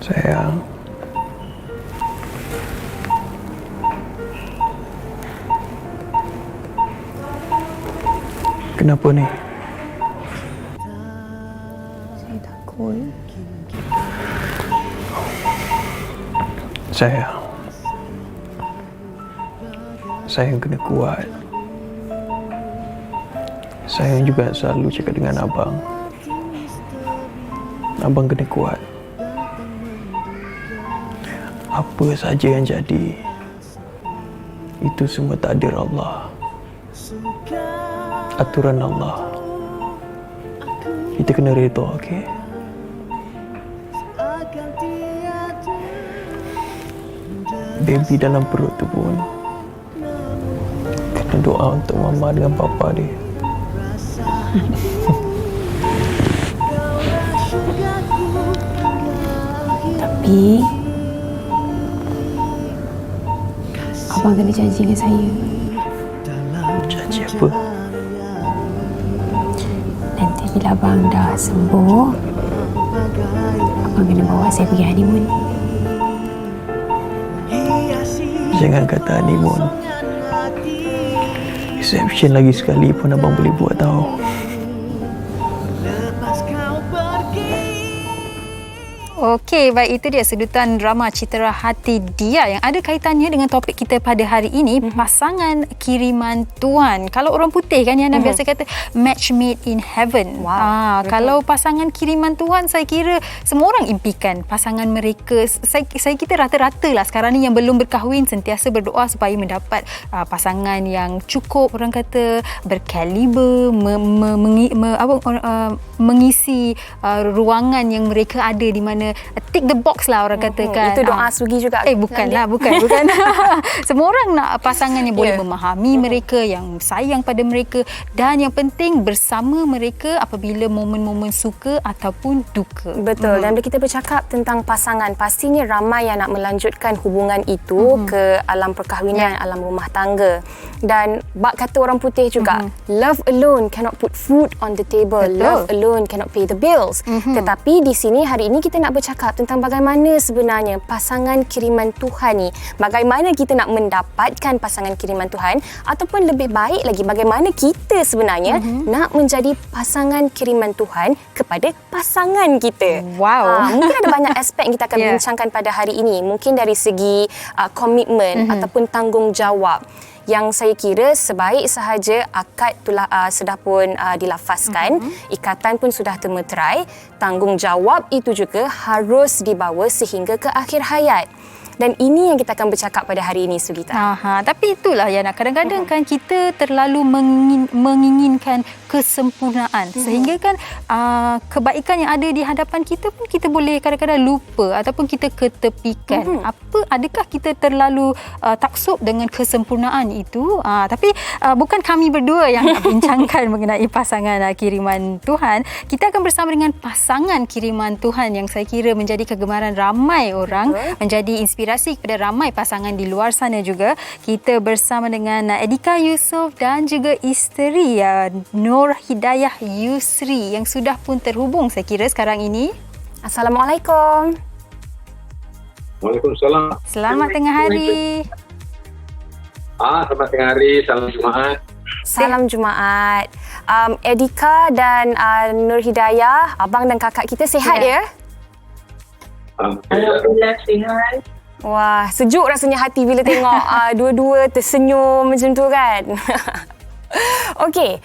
Sayang, kenapa ni? Saya takut. Sayang kena kuat. Sayang juga selalu cakap dengan abang, abang kena kuat. Apa saja yang jadi, itu semua takdir Allah, aturan Allah. Kita kena redha, okey? Baby dalam perut tu pun kena doa untuk mama dengan papa dia. Tapi abang kena janji dengan saya. Janji apa? Nanti bila abang dah sembuh, abang kena bawa saya pergi honeymoon. Jangan kata honeymoon. Reception lagi sekali pun abang boleh buat tau. Okey, baik, itu dia sedutan drama Citra Hati Dia yang ada kaitannya dengan topik kita pada hari ini, pasangan kiriman Tuhan. Kalau orang putih kan yang biasa kata match made in heaven. Wow. Kalau pasangan kiriman Tuhan, saya kira semua orang impikan pasangan mereka. Saya kira rata-rata lah sekarang ni yang belum berkahwin sentiasa berdoa supaya mendapat pasangan yang cukup, orang kata berkaliber, mengisi ruangan yang mereka ada, di mana tick the box lah orang katakan. Itu doa Sugi juga. Bukanlah, bukan. Semua orang nak pasangan yang boleh memahami mereka, yang sayang pada mereka, dan yang penting bersama mereka apabila momen-momen suka ataupun duka. Betul. Dan bila kita bercakap tentang pasangan, pastinya ramai yang nak melanjutkan hubungan itu ke alam perkahwinan, alam rumah tangga. Dan bak kata orang putih juga, love alone cannot put food on the table. Betul. Love alone cannot pay the bills. Tetapi di sini hari ini kita nak bercakap tentang bagaimana sebenarnya pasangan kiriman Tuhan ni, bagaimana kita nak mendapatkan pasangan kiriman Tuhan, ataupun lebih baik lagi bagaimana kita sebenarnya nak menjadi pasangan kiriman Tuhan kepada pasangan kita. Wow. Mungkin ada banyak aspek yang kita akan bincangkan pada hari ini. Mungkin dari segi komitmen ataupun tanggungjawab, yang saya kira sebaik sahaja akad sudah pun dilafazkan, ikatan pun sudah termeterai, tanggungjawab itu juga harus dibawa sehingga ke akhir hayat. Dan ini yang kita akan bercakap pada hari ini, Sugita. Tapi itulah Yana, kadang-kadang kan kita terlalu menginginkan kesempurnaan, sehingga kan kebaikan yang ada di hadapan kita pun kita boleh kadang-kadang lupa ataupun kita ketepikan. Adakah kita terlalu taksub dengan kesempurnaan itu? Tapi bukan kami berdua yang nak bincangkan mengenai pasangan kiriman Tuhan. Kita akan bersama dengan pasangan kiriman Tuhan yang saya kira menjadi kegemaran ramai orang, menjadi inspirasi kepada ramai pasangan di luar sana juga. Kita bersama dengan Edika Yusof dan juga isteri Nur Hidayah Yusri yang sudah pun terhubung saya kira sekarang ini. Assalamualaikum. Waalaikumsalam. Selamat tengah hari. Selamat tengah hari. Salam Jumaat. Salam Jumaat. Edika dan Nur Hidayah, abang dan kakak kita sihat ya? Alhamdulillah sihat. Wah, sejuk rasanya hati bila tengok dua-dua tersenyum macam tu kan. Okey,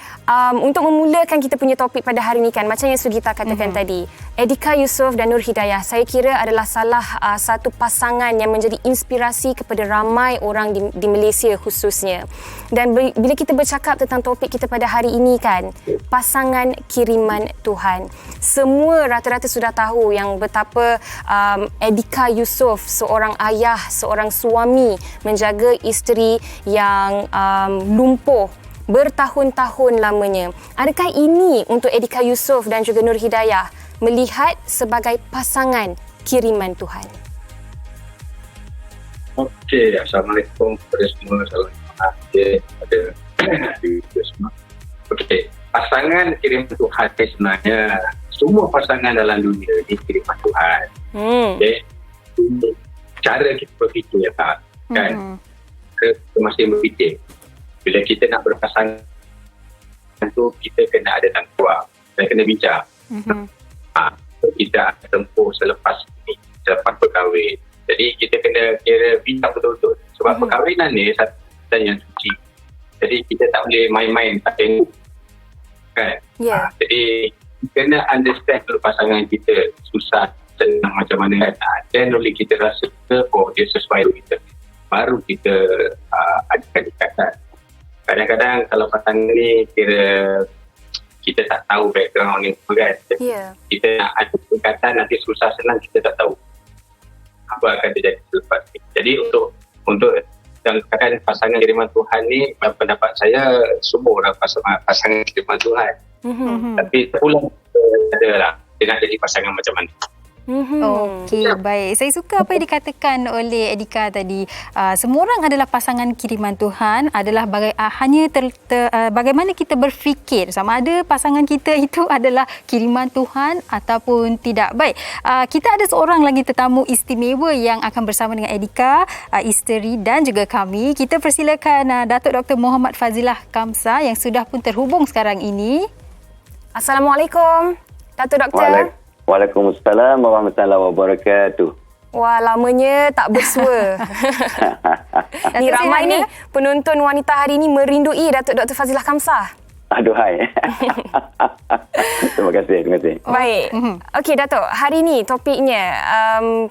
untuk memulakan kita punya topik pada hari ini kan, macam yang Sugita katakan tadi, Edika Yusof dan Nur Hidayah saya kira adalah salah satu pasangan yang menjadi inspirasi kepada ramai orang di Malaysia khususnya. Dan bila kita bercakap tentang topik kita pada hari ini kan, pasangan kiriman Tuhan, semua rata-rata sudah tahu yang betapa Edika Yusof, seorang ayah, seorang suami, menjaga isteri yang lumpuh bertahun-tahun lamanya. Adakah ini untuk Edika Yusof dan juga Nur Hidayah melihat sebagai pasangan kiriman Tuhan? Okey, Assalamualaikum kepada semua. Salam kepada semua. Okey, pasangan kiriman Tuhan sebenarnya semua pasangan dalam dunia ini kiriman Tuhan. Okay? cara kita berfikir kan. Kita masih berfikir bila kita nak berpasangan tu kita kena ada tanggungjawab dan kena bijak. Kita akan tempuh selepas ini, selepas berkahwin. Jadi kita kena kira bijak betul-betul sebab perkahwinan ni satu yang suci. Jadi kita tak boleh main-main, tak tengok kan. Jadi kena understand dulu pasangan kita susah senang macam mana kan. Then only kita rasa dia sesuai dengan kita, baru kita adakan ikatan. Kadang-kadang kalau pasangan ni kira kita tak tahu background ni kan. Kita nak ada ikatan, nanti susah senang kita tak tahu apa akan terjadi selepas ni. Jadi untuk kadang-kadang pasangan kiriman Tuhan ni, pendapat saya semua orang pasangan kiriman Tuhan. Tapi pulang ada lah dia nak jadi pasangan macam mana. Okey, baik. Saya suka apa yang dikatakan oleh Edika tadi. Semua orang adalah pasangan kiriman Tuhan, adalah hanya bagaimana kita berfikir sama ada pasangan kita itu adalah kiriman Tuhan ataupun tidak. Baik, kita ada seorang lagi tetamu istimewa yang akan bersama dengan Edika, isteri dan juga kami. Kita persilakan Datuk Dr. Muhammad Fazilah Kamsah yang sudah pun terhubung sekarang ini. Assalamualaikum, Datuk Doktor. Waalaikumsalam warahmatullahi wabarakatuh. Wah, lamanya tak bersua. Ni ramai ni penonton wanita hari ini merindui Datuk Dr. Fazilah Kamsah. Aduhai. Terima kasih. Baik. Okey Datuk, hari ni topiknya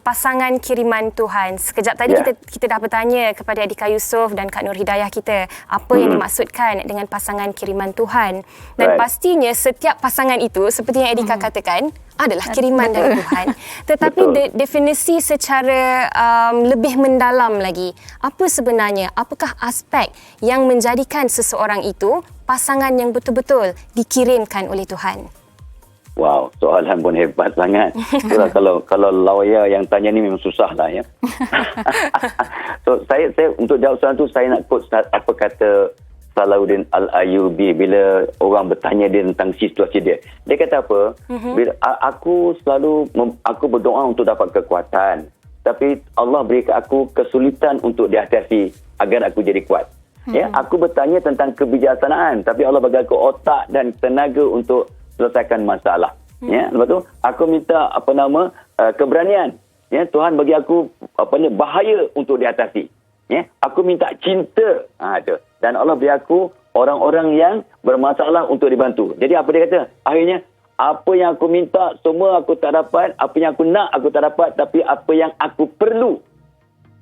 pasangan kiriman Tuhan. Sekejap tadi kita dah bertanya kepada Edika Yusof dan Kak Nur Hidayah kita apa yang dimaksudkan dengan pasangan kiriman Tuhan. Dan pastinya setiap pasangan itu seperti yang Edika katakan adalah kiriman dari Tuhan. Tetapi definisi secara lebih mendalam lagi. Apa sebenarnya, apakah aspek yang menjadikan seseorang itu pasangan yang betul-betul dikirimkan oleh Tuhan? Wow, soalan pun hebat sangat. Itulah kalau lawyer yang tanya ni memang susah lah ya. So saya untuk jawab soalan tu saya nak quote apa kata Salahuddin Al-Ayyubi bila orang bertanya dia tentang situasi dia. Dia kata apa? Bila aku berdoa untuk dapat kekuatan, tapi Allah beri aku kesulitan untuk diatasi agar aku jadi kuat. Ya, aku bertanya tentang kebijaksanaan, tapi Allah bagi aku otak dan tenaga untuk selesaikan masalah. Ya, lepas tu aku minta keberanian. Ya, Tuhan bagi aku bahaya untuk diatasi. Ya, aku minta cinta. Dan Allah beri aku orang-orang yang bermasalah untuk dibantu. Jadi apa dia kata? Akhirnya apa yang aku minta semua aku tak dapat, apa yang aku nak aku tak dapat, tapi apa yang aku perlu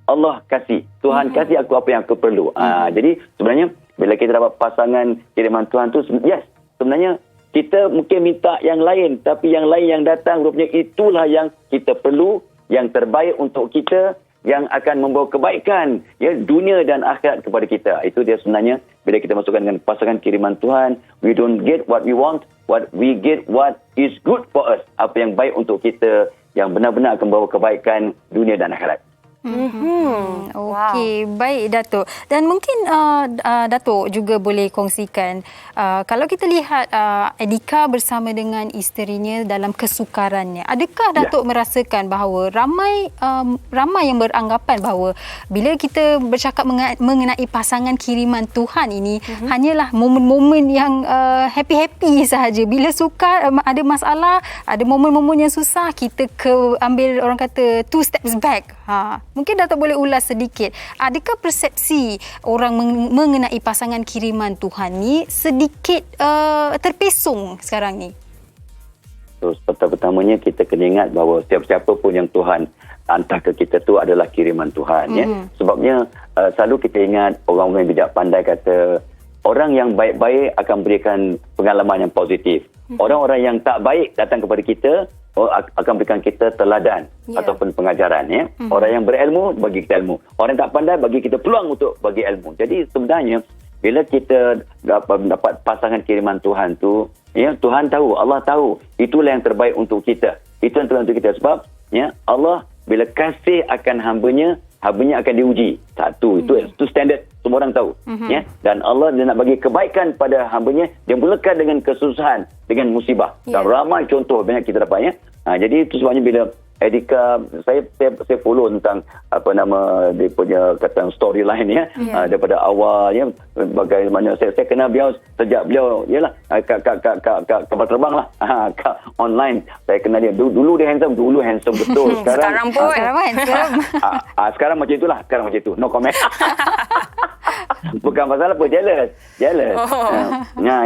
Allah kasih. Tuhan kasih aku apa yang aku perlu. Jadi sebenarnya bila kita dapat pasangan kiriman Tuhan tu, sebenarnya kita mungkin minta yang lain, tapi yang lain yang datang rupanya itulah yang kita perlu, yang terbaik untuk kita, yang akan membawa kebaikan ya dunia dan akhirat kepada kita. Itu dia sebenarnya bila kita masukkan dengan pasangan kiriman Tuhan, we don't get what we want, what we get what is good for us. Apa yang baik untuk kita, yang benar-benar akan membawa kebaikan dunia dan akhirat. Okey, baik Datuk. Dan mungkin Datuk juga boleh kongsikan kalau kita lihat Edika bersama dengan isterinya dalam kesukarannya. Adakah Datuk merasakan bahawa ramai yang beranggapan bahawa bila kita bercakap mengenai pasangan kiriman Tuhan ini hanyalah momen-momen yang happy-happy sahaja. Bila sukar, ada masalah, ada momen-momen yang susah, kita ambil orang kata 2 steps back. Mungkin Datuk boleh ulas sedikit. Adakah persepsi orang mengenai pasangan kiriman Tuhan ni sedikit terpesong sekarang ni? So, pertamanya kita kena ingat bahawa siapa-siapa pun yang Tuhan hantar ke kita tu adalah kiriman Tuhan. Ya? Sebabnya selalu kita ingat orang-orang yang bijak pandai kata orang yang baik-baik akan berikan pengalaman yang positif. Orang-orang yang tak baik datang kepada kita akan berikan kita teladan ataupun pengajaran. Ya? Orang yang berilmu bagi kita ilmu. Orang yang tak pandai bagi kita peluang untuk bagi ilmu. Jadi sebenarnya bila kita dapat pasangan kiriman Tuhan tu, ya, Tuhan tahu, Allah tahu itulah yang terbaik untuk kita. Itu yang terbaik untuk kita sebab ya, Allah bila kasih akan hamba-Nya akan diuji. Satu, itu standard, semua orang tahu. Ya? Dan Allah dia nak bagi kebaikan pada hamba-Nya, dia mulakan dengan kesusahan, dengan musibah. Dan ramai contoh banyak kita dapat. Ya? Jadi itu sebabnya bila Edika, saya follow tentang apa nama dia punya kata storyline ya, daripada awalnya bagaimana saya kenal beliau sejak beliau ialah kat kapal terbang lah, kat online saya kenal dia. Dulu dia handsome betul. Sekarang pun sekarang macam itulah, sekarang macam itu, no comment. Bukan pasal apa, jealous.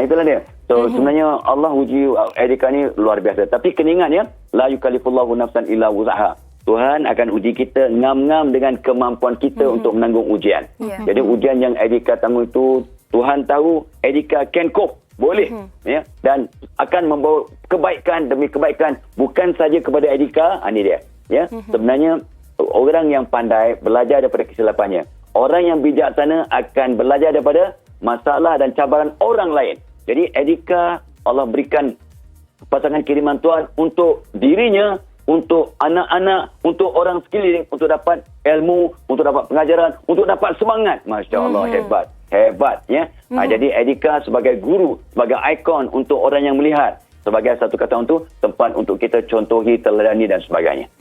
Itulah dia. So sebenarnya Allah uji Edika ni luar biasa. Tapi kena ingat ya, la yukallifullahu nafsan illa wus'aha. Tuhan akan uji kita ngam-ngam dengan kemampuan kita untuk menanggung ujian. Jadi ujian yang Edika tanggung itu, Tuhan tahu Edika can cope, boleh ya, dan akan membawa kebaikan demi kebaikan bukan saja kepada Edika. Ini dia ya. Sebenarnya orang yang pandai belajar daripada kesilapannya. Orang yang bijaksana akan belajar daripada masalah dan cabaran orang lain. Jadi Edika Allah berikan pasangan kiriman Tuhan untuk dirinya, untuk anak-anak, untuk orang sekeliling, untuk dapat ilmu, untuk dapat pengajaran, untuk dapat semangat. Masya Allah, hebat ya. Jadi Edika sebagai guru, sebagai ikon untuk orang yang melihat, sebagai satu kata untuk tempat untuk kita contohi, teladani dan sebagainya.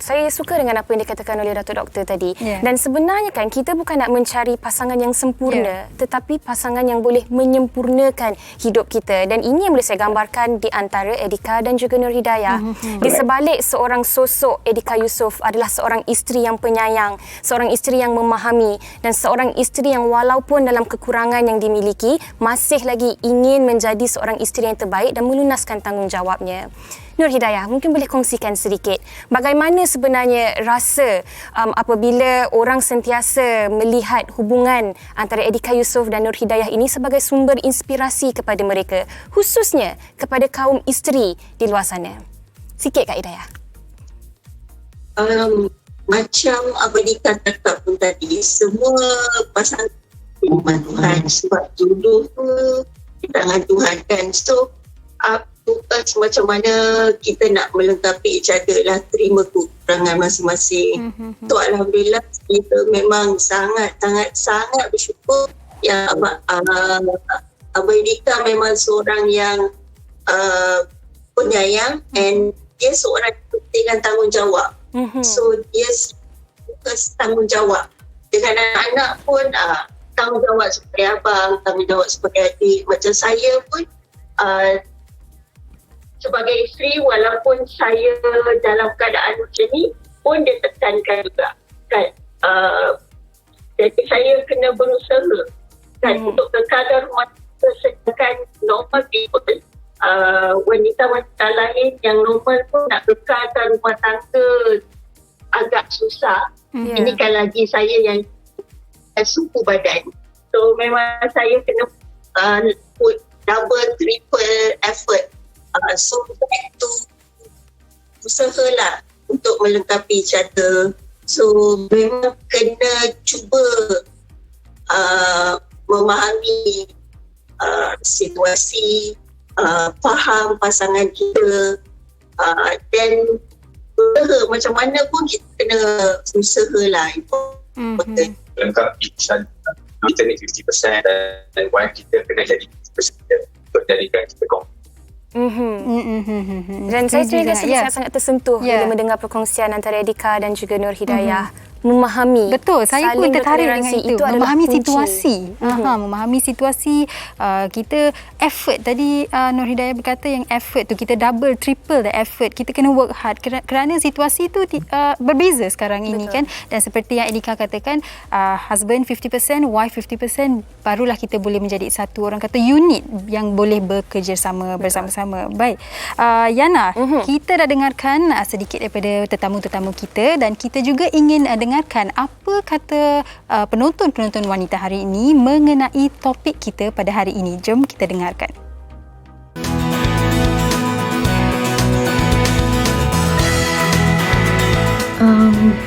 Saya suka dengan apa yang dikatakan oleh Datuk Doktor tadi. Dan sebenarnya kan kita bukan nak mencari pasangan yang sempurna, tetapi pasangan yang boleh menyempurnakan hidup kita. Dan ini yang boleh saya gambarkan di antara Edika dan juga Nur Hidayah. Di sebalik seorang sosok Edika Yusof adalah seorang isteri yang penyayang, seorang isteri yang memahami, dan seorang isteri yang walaupun dalam kekurangan yang dimiliki masih lagi ingin menjadi seorang isteri yang terbaik dan melunaskan tanggungjawabnya. Nur Hidayah, mungkin boleh kongsikan sedikit bagaimana sebenarnya rasa apabila orang sentiasa melihat hubungan antara Edika Yusof dan Nur Hidayah ini sebagai sumber inspirasi kepada mereka, khususnya kepada kaum isteri di luar sana. Sikit Kak Hidayah. Macam apa dikatakan pun tadi, semua pasangan Tuhan, sebab jodoh tu di tangan Tuhan kan. So macam mana kita nak melengkapi each other lah, terima kekurangan masing-masing. So Alhamdulillah kita memang sangat bersyukur yang Abang Edika memang seorang yang penyayang, and dia seorang dengan tanggungjawab. So dia fokus tanggungjawab dengan anak-anak pun, tanggungjawab sebagai abang, tanggungjawab sebagai adik. Macam saya pun sebagai isteri, walaupun saya dalam keadaan macam ni pun dia tekankan juga kan. Jadi saya kena berusaha kan untuk kekalkan rumah tangga, sedangkan normal people, wanita-wanita lain yang normal pun nak kekalkan rumah tangga agak susah. Ini kan lagi saya yang suku badan, so memang saya kena put double triple effort. So back to usahalah untuk melengkapi each other. So memang kena cuba memahami situasi, faham pasangan kita, dan usaha macam mana pun kita kena usahalah. Betul. Lengkapi kita ni 50% dan wife kita kena jadi 50% untuk jadikan kita komplit. Dan saya juga sangat tersentuh bila mendengar perkongsian antara Edika dan juga Nur Hidayah. Memahami. Betul, saya pun tertarik dengan itu. Memahami kunci. situasi. Memahami situasi. Kita effort tadi, Nur Hidayah berkata yang effort tu kita double, triple the effort. Kita kena work hard kerana situasi tu berbeza sekarang ini kan. Dan seperti yang Edika katakan, husband 50%, wife 50%, barulah kita boleh menjadi satu, orang kata, unit yang boleh bekerjasama bersama-sama. Baik. Yana, kita dah dengarkan sedikit daripada tetamu-tetamu kita, dan kita juga ingin dengarkan apa kata penonton-penonton wanita hari ini mengenai topik kita pada hari ini. Jom kita dengarkan.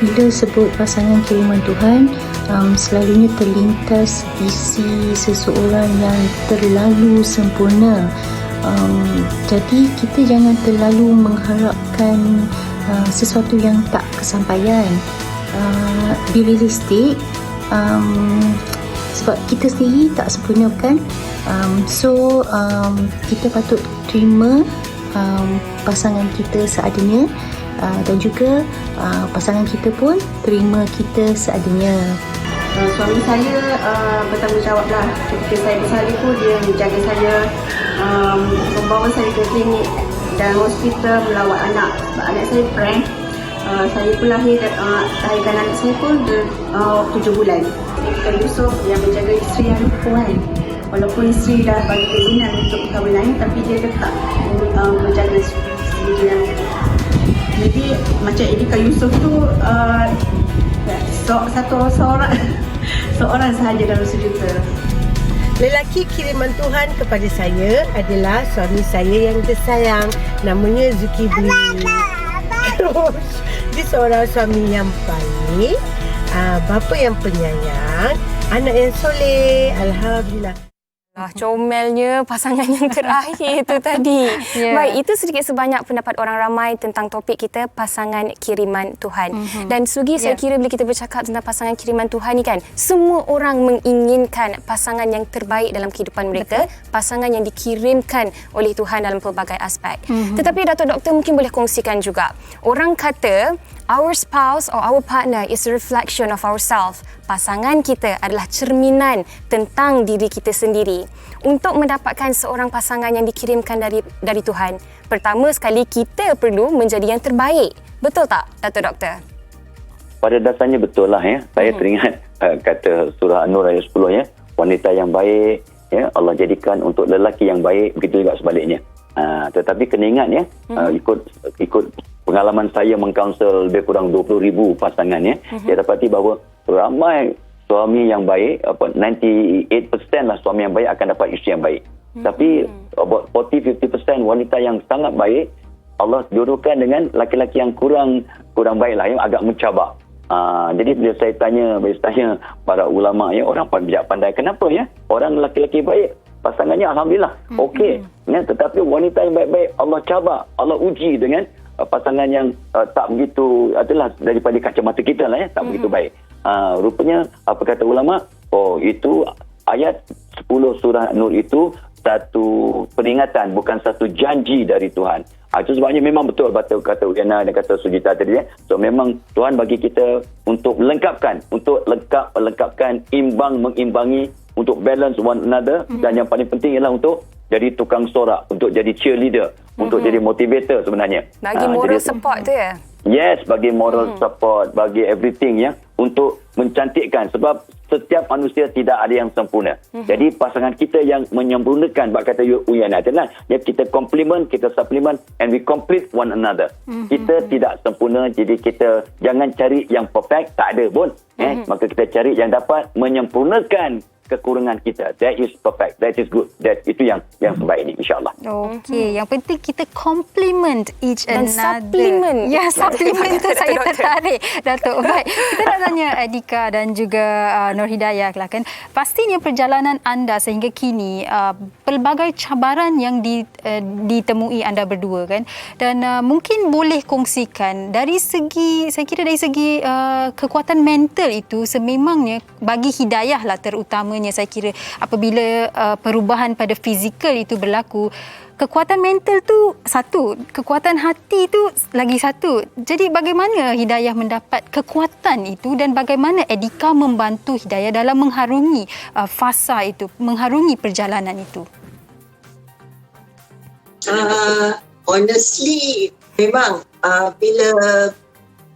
Bila sebut pasangan kiriman Tuhan, selalunya terlintas visi seseorang yang terlalu sempurna. Jadi kita jangan terlalu mengharapkan sesuatu yang tak kesampaian. Be realistic, sebab kita sendiri tak sempurna kan. So kita patut terima pasangan kita seadanya, dan juga pasangan kita pun terima kita seadanya. Suami saya bertanggungjawablah. Ketika saya bersalin pun dia menjaga saya, membawa saya ke klinik dan hospital melawat anak. Sebab anak saya prank. Saya pun lahirkan anak saya pun 7 bulan. Bukan Yusof yang menjaga isteri yang perempuan. Walaupun isteri dah bagi keizinan untuk perkahwinan, tapi dia tetap menjaga isteri dia. Jadi macam Edika Yusof tu seorang sahaja dalam sejuta. Lelaki kiriman Tuhan kepada saya adalah suami saya yang tersayang, namanya Zulkifli. Terus dia seorang suami yang baik, bapa yang penyayang, anak yang soleh, alhamdulillah. Comelnya pasangan yang terakhir itu tadi. Baik, itu sedikit sebanyak pendapat orang ramai tentang topik kita, pasangan kiriman Tuhan. Dan Sugi, saya kira bila kita bercakap tentang pasangan kiriman Tuhan ni kan, semua orang menginginkan pasangan yang terbaik dalam kehidupan mereka, pasangan yang dikirimkan oleh Tuhan dalam pelbagai aspek. Tetapi Dato' Doktor mungkin boleh kongsikan juga. Orang kata our spouse or our partner is a reflection of ourselves. Pasangan kita adalah cerminan tentang diri kita sendiri. Untuk mendapatkan seorang pasangan yang dikirimkan dari Tuhan, pertama sekali kita perlu menjadi yang terbaik. Betul tak, Dato' Doktor? Pada dasarnya betul lah ya. Saya teringat kata surah An-Nur ayat 10 ya. Wanita yang baik ya, Allah jadikan untuk lelaki yang baik, begitu juga sebaliknya. Tetapi kena ingat ya, ikut pengalaman saya mengkaunsul lebih kurang 20,000 pasangan ya, saya dapati bahawa ramai suami yang baik, 98% lah suami yang baik akan dapat isteri yang baik. Tapi about 40-50% wanita yang sangat baik, Allah jodohkan dengan laki-laki yang kurang baik lah, yang agak mencabar. Jadi bila saya tanya para ulama ya, orang bijak pandai, kenapa ya orang laki-laki baik pasangannya alhamdulillah okey ya, tetapi wanita yang baik-baik Allah cabar, Allah uji dengan pasangan yang tak begitu, adalah daripada kacamata kita lah ya, tak begitu baik. Rupanya apa kata ulama, itu ayat 10 surah Nur itu satu peringatan, bukan satu janji dari Tuhan. Itu sebabnya memang betul kata Uyana dan kata Sujita tadi ya. So memang Tuhan bagi kita untuk melengkapkan, mengimbangi, untuk balance one another, dan yang paling penting ialah untuk jadi tukang sorak, untuk jadi cheerleader, untuk jadi motivator sebenarnya. Bagi moral support tu ya? Yes, bagi moral support, bagi everything ya, untuk mencantikkan, sebab setiap manusia tidak ada yang sempurna. Jadi pasangan kita yang menyempurnakan, bak kata Uyana adalah ya, kita complement, kita supplement, and we complete one another. Kita tidak sempurna, jadi kita jangan cari yang perfect, tak ada pun. Maka kita cari yang dapat menyempurnakan kekurangan kita. That is perfect. That is good. Itu yang sebaik ini, insyaAllah. Okey, yang penting kita compliment each dan another. Supplement. Ya, supplement tu saya tertarik, Datuk. Baik, kita nak tanya Edika dan juga Nur Hidayah lah kan. Pastinya perjalanan anda sehingga kini, pelbagai cabaran yang ditemui anda berdua kan. Dan mungkin boleh kongsikan dari segi, saya kira dari segi kekuatan mental itu, sememangnya bagi Hidayah lah terutama, saya kira apabila perubahan pada fizikal itu berlaku, kekuatan mental tu satu, kekuatan hati tu lagi satu. Jadi bagaimana Hidayah mendapat kekuatan itu, dan bagaimana Edika membantu Hidayah dalam mengharungi fasa itu, mengharungi perjalanan itu? Honestly, memang bila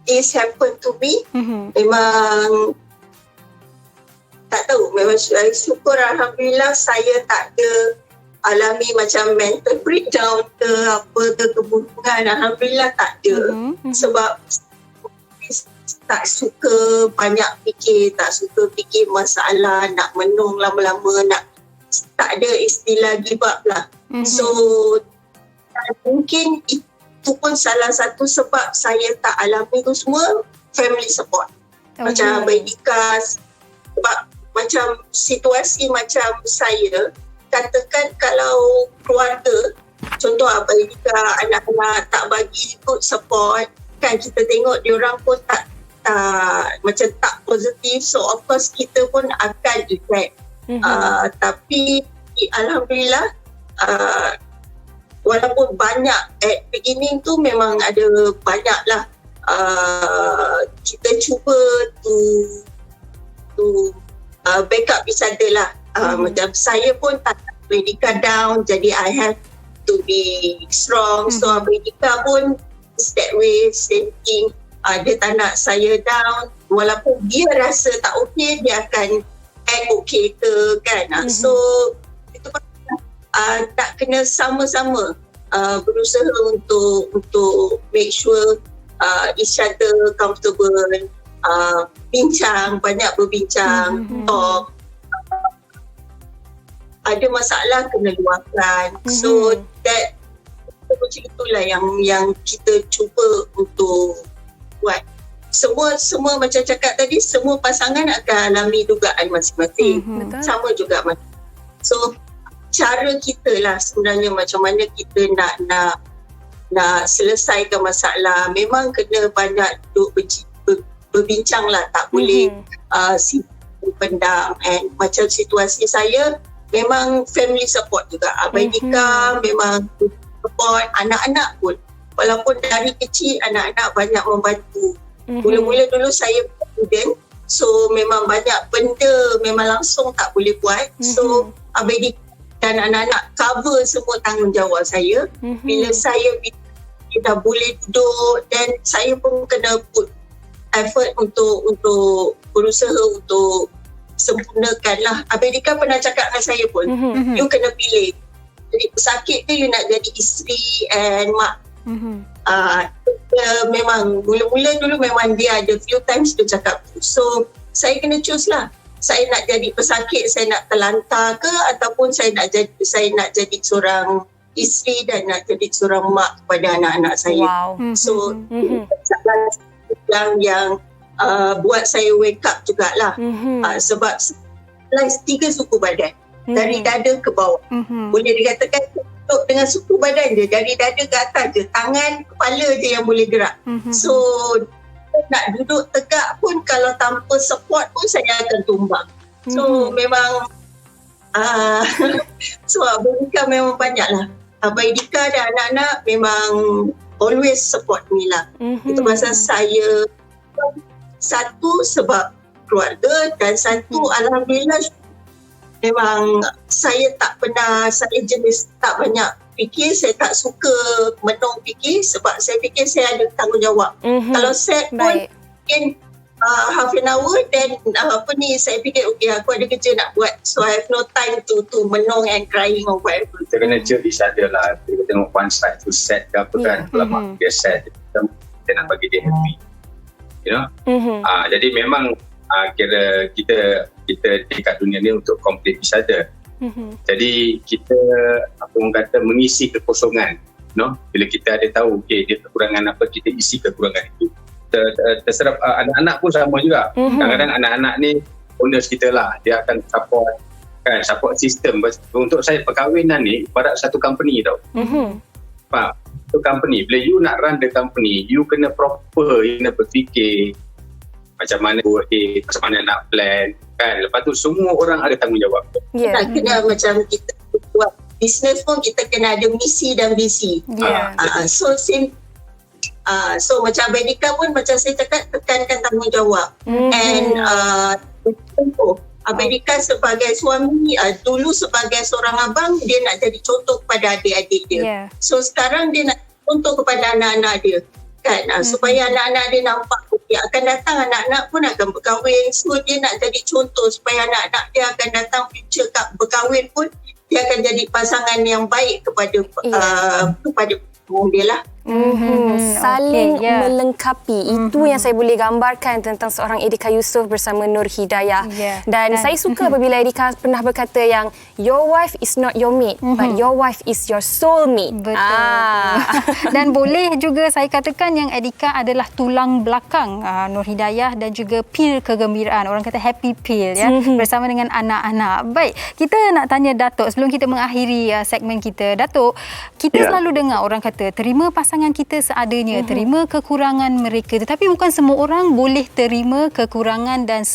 this happen to me, memang tak tahu, memang syukur alhamdulillah saya tak ada alami macam mental breakdown ke apa ke, keburukan, alhamdulillah tak ada. Sebab tak suka banyak fikir, tak suka fikir masalah, nak menung lama-lama, tak ada istilah give up lah. So mungkin itu pun salah satu sebab saya tak alami itu semua, family support. Macam Edika, sebab macam situasi macam saya, katakan kalau keluarga, contoh Abang Edika, anak-anak tak bagi good support, kan kita tengok diorang pun tak macam tak positif, so of course kita pun akan effect. Tapi alhamdulillah walaupun banyak at beginning tu memang ada banyak lah kita cuba to backup each other lah. Macam saya pun tak nak Abedika down, jadi I have to be strong. So Abedika pun is that way, same thing. Dia tak nak saya down, walaupun dia rasa tak okay, dia akan act okay ke kan. So itu pun tak kena sama-sama berusaha untuk make sure each other comfortable, banyak berbincang, talk. Ada masalah kena luahkan. So that macam itulah yang kita cuba untuk buat. Semua macam cakap tadi, semua pasangan akan alami dugaan masing-masing. Sama juga. So cara kita lah sebenarnya macam mana kita nak selesaikan masalah. Memang kena banyak duduk berbincang lah, tak boleh pendam. And macam situasi saya, memang family support juga. Abedika memang support, anak-anak pun. Walaupun dari kecil anak-anak banyak membantu. Mula-mula dulu saya student, so memang banyak benda memang langsung tak boleh buat. So Abedika dan anak-anak cover semua tanggungjawab saya. Bila saya dah boleh duduk, dan saya pun kena put effort untuk berusaha untuk sempurnakan lah. Abedika pernah cakap dengan saya pun, you kena pilih. Jadi pesakit ke you nak jadi isteri and mak. Memang mula-mula dulu memang dia ada few times dia cakap tu. So saya kena choose lah. Saya nak jadi pesakit, saya nak terlantar ke, ataupun saya nak jadi seorang isteri dan nak jadi seorang mak kepada anak-anak saya. So yang buat saya wake up jugalah. Sebab 3 suku badan dari dada ke bawah. Boleh dikatakan duduk dengan suku badan je, dari dada ke atas je, tangan, kepala je yang boleh gerak. So nak duduk tegak pun kalau tanpa support pun saya akan tumbang. So memang so Abedika memang banyak lah. Abedika dan anak-anak memang always support me lah. Itu pasal saya, satu sebab keluarga, dan satu alhamdulillah memang saya jenis tak banyak fikir. Saya tak suka menong fikir, sebab saya fikir saya ada tanggungjawab. Kalau set pun mungkin half an hour, then saya fikir okay, aku ada kerja nak buat, so I have no time to menong and crying or whatever. Kita kena cheer each other lah. Kita tengok one side to set ke apa kan. Kalau mak dia set, kita nak bagi dia happy, you know. Jadi memang kira kita dekat dunia ni untuk complete each other. Jadi kita mengisi kekosongan, no? Bila kita ada tahu dia kekurangan apa, kita isi kekurangan itu. Terserap anak-anak pun sama juga. Kadang-kadang anak-anak ni owners kita lah, dia akan support sistem. Untuk saya perkahwinan ni ibarat satu company tau. Faham? Satu company, bila you nak run the company, you kena proper, you kena berfikir macam mana buat macam mana nak plan kan. Lepas tu semua orang ada tanggungjawab. Tak kena macam kita buat business pun, kita kena ada misi dan visi. So same. So macam Abedika pun macam saya cakap, tekankan tanggungjawab. And Abedika sebagai suami, dulu sebagai seorang abang, dia nak jadi contoh kepada adik-adik dia. So sekarang dia nak contoh kepada anak-anak dia kan, supaya anak-anak dia nampak akan datang anak-anak pun akan berkahwin. So dia nak jadi contoh supaya anak-anak dia akan datang future berkahwin pun dia akan jadi pasangan yang baik kepada dia lah. Saling melengkapi. Itu yang saya boleh gambarkan tentang seorang Edika Yusof bersama Nur Hidayah. Dan saya suka apabila Edika pernah berkata yang your wife is not your mate, but your wife is your soulmate. Dan boleh juga saya katakan yang Edika adalah tulang belakang Nur Hidayah dan juga pil kegembiraan. Orang kata happy pill ya, bersama dengan anak-anak. Baik, kita nak tanya Datuk sebelum kita mengakhiri segmen kita. Datuk, kita selalu dengar orang kata kata, terima pasangan kita seadanya, terima kekurangan mereka. Tetapi bukan semua orang boleh terima kekurangan dan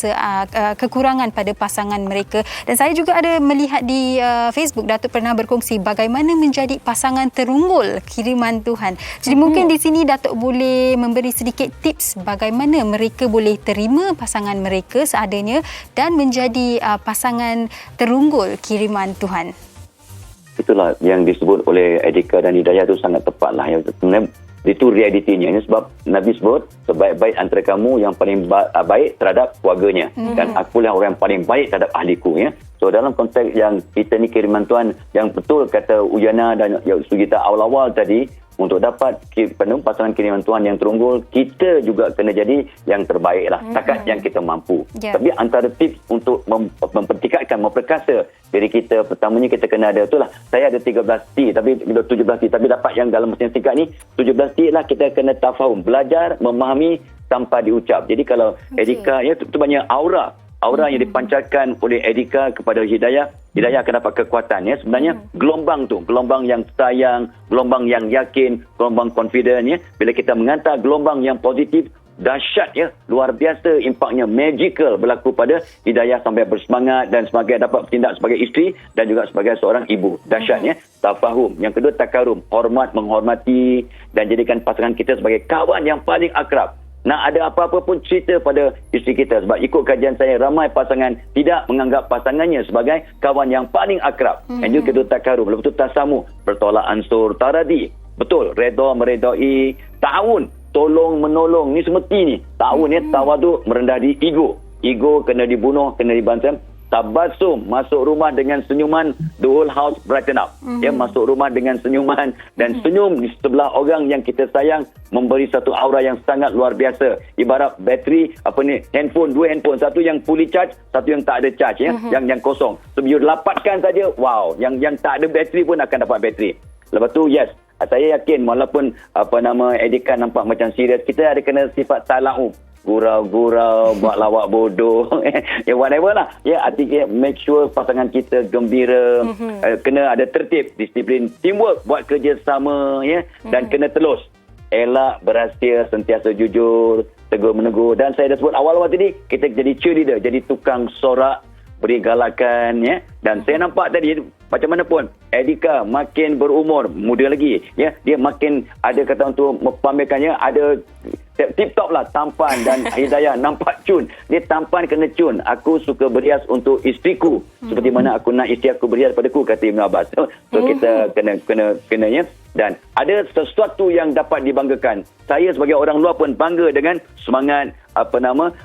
kekurangan pada pasangan mereka. Dan saya juga ada melihat di Facebook, Datuk pernah berkongsi bagaimana menjadi pasangan terunggul kiriman Tuhan. Jadi mungkin di sini Datuk boleh memberi sedikit tips bagaimana mereka boleh terima pasangan mereka seadanya dan menjadi pasangan terunggul kiriman Tuhan. Itulah yang disebut oleh Edika dan Hidayah itu sangat tepatlah. Yang sebenarnya itu realitinya. Ini sebab Nabi sebut sebaik-baik antara kamu yang paling baik terhadap keluarganya. Dan akulah orang yang paling baik terhadap ahliku. Ya. So dalam konteks yang kita ni kiriman Tuhan, yang betul kata Uyana dan Sugita awal-awal tadi, untuk dapat pasangan kiriman Tuhan yang terunggul, kita juga kena jadi yang terbaik lah. Setakat yang kita mampu. Tapi antara tips untuk mempertingkatkan, memperkasa diri kita, pertamanya kita kena ada, itulah, saya ada 13 T, tapi 17 T, tapi dapat yang dalam masa yang singkat ni, 17 T lah kita kena tafahum, belajar, memahami tanpa diucap. Jadi kalau Edika, ya, itu banyak aura yang dipancarkan oleh Edika kepada Hidayah akan dapat kekuatan. Ya. Sebenarnya gelombang tu, gelombang yang sayang, gelombang yang yakin, gelombang confident. Ya. Bila kita menghantar gelombang yang positif, dahsyat, ya, luar biasa impaknya, magical berlaku pada Hidayah sampai bersemangat dan sebagai dapat bertindak sebagai isteri dan juga sebagai seorang ibu. Dahsyatnya tafahum. Yang kedua takarum, hormat, menghormati dan jadikan pasangan kita sebagai kawan yang paling akrab. Nak ada apa-apa pun cerita pada isteri kita. Sebab ikut kajian saya, ramai pasangan tidak menganggap pasangannya sebagai kawan yang paling akrab. Dan juga kedua takarum. Lepas tu tasamu, bertolak ansur, taradi. Betul, redha meredai, ta'awun, tolong menolong. Ni semesti ni. Ta'awun ya, tawadu, merendah di ego. Ego kena dibunuh, kena dibantam. Tabasum, masuk rumah dengan senyuman, the whole house brighten up. Ya, masuk rumah dengan senyuman dan senyum di sebelah orang yang kita sayang memberi satu aura yang sangat luar biasa. Ibarat bateri handphone, dua handphone, satu yang fully charge, satu yang tak ada charge, ya, yang kosong. So you lapatkan saja, wow, yang tak ada bateri pun akan dapat bateri. Lepas tu yes, saya yakin walaupun Edika nampak macam serius, kita ada kena sifat tala'um. Gurau-gurau, buat lawak bodoh, ya whatever lah. Ya, artinya make sure pasangan kita gembira, kena ada tertib, disiplin, teamwork, buat kerja sama, ya, dan kena telus. Elak, berhasil, sentiasa jujur, tegur menegur. Dan saya dah sebut awal-awal tadi, kita jadi cheerleader, jadi tukang sorak, beri galakan, ya. Dan saya nampak tadi, macam mana pun, Edika makin berumur, muda lagi, ya, dia makin ada kata untuk pamerkannya, ada tip-top lah tampan dan Hidayah nampak cun. Dia tampan kena cun. Aku suka berhias untuk isteriku. Seperti mana aku nak isteri aku berhias padaku, kata Ibn Abbas. So kita kena ya. Dan ada sesuatu yang dapat dibanggakan. Saya sebagai orang luar pun bangga dengan semangat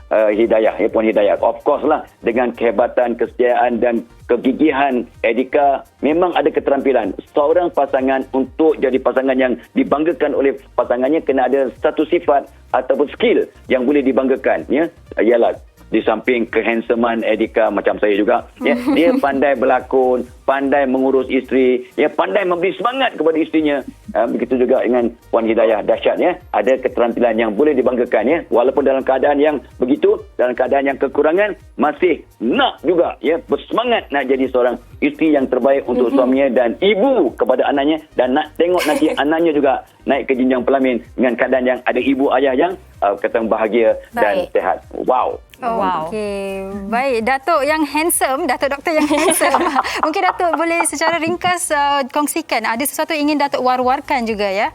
Hidayah, ya, Puan Hidayah. Of course lah, dengan kehebatan, kesetiaan dan kegigihan Edika, memang ada keterampilan. Seorang pasangan untuk jadi pasangan yang dibanggakan oleh pasangannya kena ada satu sifat ataupun skill yang boleh dibanggakan, ya. Ialah di samping kehandsoman Edika macam saya juga, ya, dia pandai berlakon, pandai mengurus isteri, ya, pandai memberi semangat kepada isterinya. Begitu juga dengan Puan Hidayah, dahsyat, ya, ada keterampilan yang boleh dibanggakan, ya, walaupun dalam keadaan yang begitu, dalam keadaan yang kekurangan, masih nak juga, ya, bersemangat nak jadi seorang isteri yang terbaik untuk suaminya dan ibu kepada anaknya, dan nak tengok nanti anaknya juga naik ke jenjang pelamin dengan keadaan yang ada ibu ayah yang kata bahagia dan sihat. Wow. Wow. Okey, baik. Datuk yang handsome, Datuk Doktor yang handsome. Mungkin Datuk boleh secara ringkas kongsikan, ada sesuatu yang ingin Datuk war-warkan juga, ya?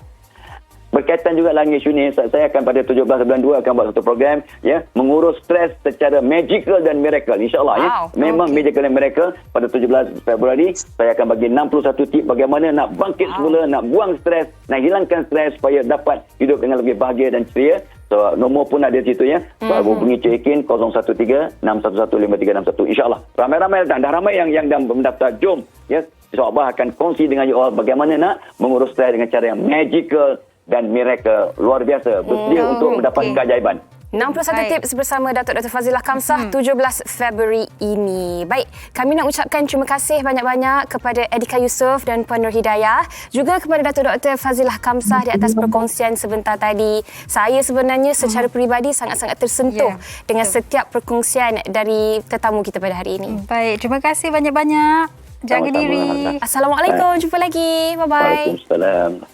Berkaitan juga dengan isu ni, saya akan pada 17 bulan 2 akan buat satu program, ya, mengurus stres secara magical dan miracle, insyaAllah. Ya. Memang magical dan miracle. Pada 17 Februari saya akan bagi 61 tip bagaimana nak bangkit semula, nak buang stres, nak hilangkan stres supaya dapat hidup dengan lebih bahagia dan ceria. So, nombor pun ada di situ, ya. Hubungi Cik Ekin 013-611-5361. InsyaAllah. Ramai-ramai dah ramai yang dah mendaftar. Jom, ya. InsyaAllah akan kongsi dengan you all bagaimana nak mengurus stres dengan cara yang magical dan miracle. Luar biasa. Bersedia untuk mendapat keajaiban. 61 tips bersama Datuk Dr. Fazilah Khamsah 17 Februari ini. Baik, kami nak ucapkan terima kasih banyak-banyak kepada Edika Yusof dan Puan Nur Hidayah, juga kepada Datuk Dr. Fazilah Khamsah di atas perkongsian sebentar tadi. Saya sebenarnya secara peribadi sangat-sangat tersentuh dengan setiap perkongsian dari tetamu kita pada hari ini. Baik, terima kasih banyak-banyak. Jaga diri. Assalamualaikum. Jumpa lagi. Bye-bye. Waalaikumsalam.